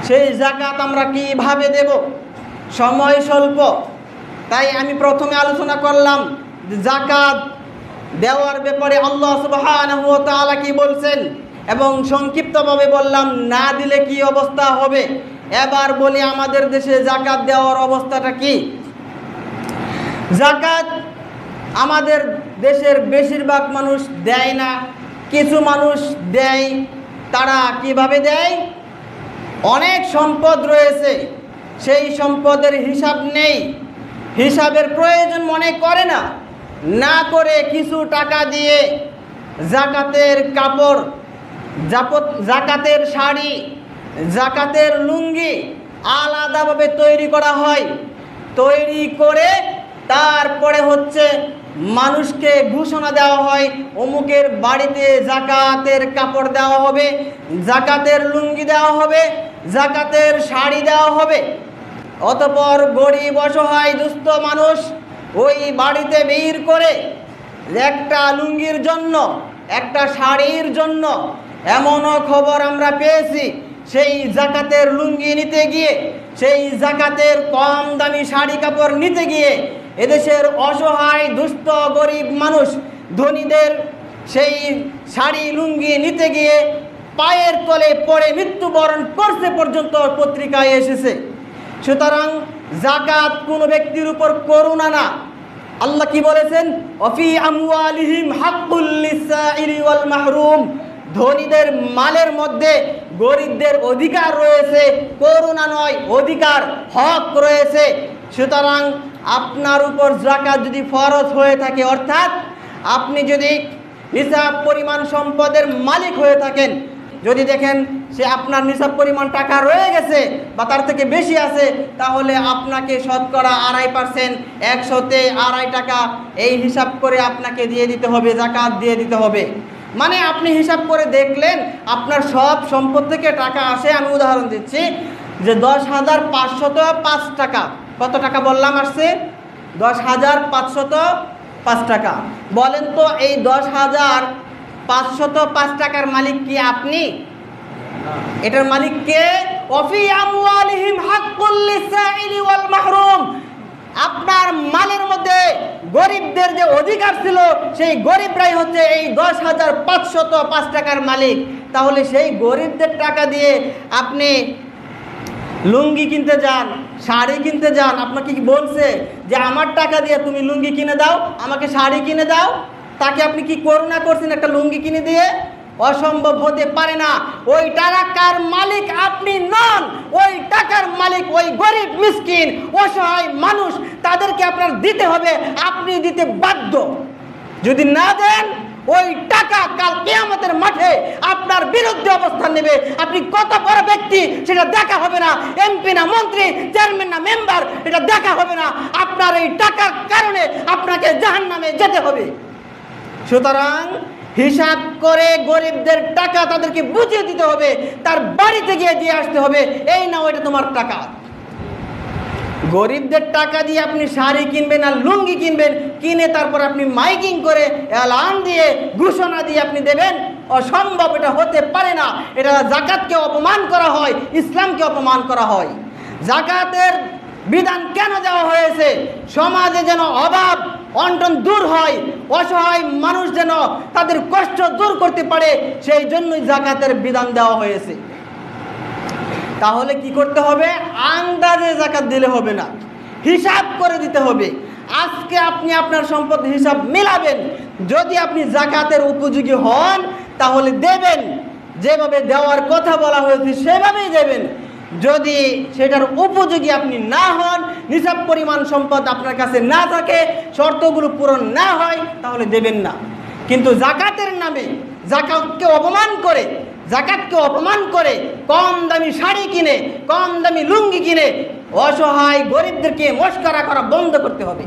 সেই যাকাত আমরা কিভাবে দেব? সময় স্বল্প, তাই আমি প্রথমে আলোচনা করলাম যাকাত দেওয়ার ব্যাপারে আল্লাহ সুবহানাহু ওয়া তাআলা কি বলছেন, এবং সংক্ষিপ্তভাবে বললাম না দিলে কি অবস্থা হবে। এবার বলি আমাদের দেশে যাকাত দেওয়ার অবস্থাটা কি। যাকাত আমাদের দেশের বেশিরভাগ মানুষ দেয় না, কিছু মানুষ দেয়। তারা কিভাবে দেয়? অনেক সম্পদ রয়েছে, সেই সম্পদের হিসাব নেই, হিসাবের প্রয়োজন মনে করে না, না করে কিছু টাকা দিয়ে যাকাতের কাপড়, যাকাতের শাড়ি, যাকাতের লুঙ্গি আলাদাভাবে তৈরি করা হয়। তৈরি করে তারপরে মানুষকে ঘোষণা দেওয়া হয় অমুকের বাড়িতে যাকাতের কাপড় দেওয়া হবে, যাকাতের লুঙ্গি দেওয়া হবে, যাকাতের শাড়ি দেওয়া হবে। অতঃপর গরিব অসহায় দুস্থ মানুষ ওই বাড়িতে ভিড় করে একটা লুঙ্গির জন্য, একটা শাড়ির জন্য। এমনও খবর আমরা পেয়েছি, সেই যাকাতের লুঙ্গি নিতে গিয়ে, সেই যাকাতের কম দামি শাড়ি কাপড় নিতে গিয়ে এদেশের অসহায় দুস্থ গরিব মানুষ ধনীদের সেই শাড়ি লুঙ্গি নিতে গিয়ে পায়ের তলে পড়ে মৃত্যুবরণ করতে পর্যন্ত পত্রিকায় এসেছে। সুতরাং যাকাত কোনো ব্যক্তির উপর করুণা না। আল্লাহ কি বলেছেন? অফি আমওয়ালিহিম হাক্কুল লিসাইরি ওয়াল মাহরুম, ধনীদের মালের মধ্যে গরিবদের অধিকার রয়েছে, করুণা নয়, অধিকার, হক রয়েছে। সুতরাং আপনার উপর যাকাত যদি ফরজ হয়ে থাকে, অর্থাৎ আপনি যদি নিসাব পরিমাণ সম্পদের মালিক হয়ে থাকেন, যদি দেখেন সে আপনার নিসাব পরিমাণ টাকা রয়ে গেছে বা তার থেকে বেশি আছে, তাহলে আপনাকে শতকরা 2.5%, 100-তে 2.5 টাকা এই হিসাব করে আপনাকে দিয়ে দিতে হবে, যাকাত দিয়ে দিতে হবে। মানে আপনি হিসাব করে দেখলেন আপনার সব সম্পদ থেকে টাকা আসে। আমি উদাহরণ দিচ্ছি যে 10,505 টাকা। কত টাকা বললাম আসছে? 10,505 টাকা। বলেন তো এই 10,505 টাকার মালিক কি আপনি? এটার মালিক কে? ওয়াফি আমওয়ালিহিম হাক্কুল লিসাইলি ওয়াল মাহরুম, আপনার মালের মধ্যে গরিবদের যে অধিকার ছিল সেই গরিবরাই হচ্ছে এই 10,505 টাকার মালিক। তাহলে সেই গরিবদের টাকা দিয়ে আপনি লুঙ্গি কিনতে যান, শাড়ি কিনতে যান, আপনাকে কি বলছে যে আমার টাকা দিয়ে তুমি লুঙ্গি কিনে দাও, আমাকে শাড়ি কিনে দাও? তাকে আপনি কি করুণা করছেন একটা লুঙ্গি কিনে দিয়ে? অসম্ভব হতে পারে না। ওই টাকার মালিক আপনি নন, ওই টাকার মালিক ওই গরিব মিসকিন অসহায় মানুষ, তাদেরকে আপনার দিতে হবে, আপনি দিতে বাধ্য। যদি না দেন ওই টাকা কাল কিয়ামতের মাঠে আপনার বিরুদ্ধে অবস্থান নেবে। আপনি কত বড় ব্যক্তি সেটা দেখা হবে না, এমপি না মন্ত্রী, চেয়ারম্যান না মেম্বার, এটা দেখা হবে না। আপনার এই টাকার কারণে আপনাকে জাহান্নামে যেতে হবে। সুতরাং হিসাব করে গরিবদের টাকা তাদেরকে বুঝিয়ে দিতে হবে, তার বাড়িতে গিয়ে দিয়ে আসতে হবে, এই না ওইটা তোমার টাকা। গরিবদের টাকা দিয়ে আপনি শাড়ি কিনবেন আর লুঙ্গি কিনবেন, কিনে তারপর আপনি মাইকিং করে এলান দিয়ে ঘোষণা দিয়ে আপনি দেবেন? অসম্ভব, এটা হতে পারে না। এটা যাকাতকে অপমান করা হয়, ইসলামকে অপমান করা হয়। যাকাতের বিধান কেন দেওয়া হয়েছে? সমাজে যেন অভাব অনটন দূর হয়, অসহায় মানুষ যেন তাদের কষ্ট দূর করতে পারে, সেই জন্যই যাকাতের বিধান দেওয়া হয়েছে। তাহলে কি করতে হবে? আন্দাজে যাকাত দিলে হবে না, হিসাব করে দিতে হবে। আজকে আপনি আপনার সম্পদ হিসাব মিলাবেন, যদি আপনি যাকাতের উপযোগী হন তাহলে দেবেন, যেভাবে দেওয়ার কথা বলা হয়েছে সেভাবেই দেবেন। যদি সেটার উপযোগী আপনি না হন, নিসাব পরিমাণ সম্পদ আপনার কাছে না থাকে, শর্তগুলো পূরণ না হয়, তাহলে দেবেন না। কিন্তু যাকাতের নামে যাকাতকে অপমান করে কম দামি শাড়ি কিনে, কম দামি লুঙ্গি কিনে অসহায় গরিবদেরকে মস্করা করা বন্ধ করতে হবে।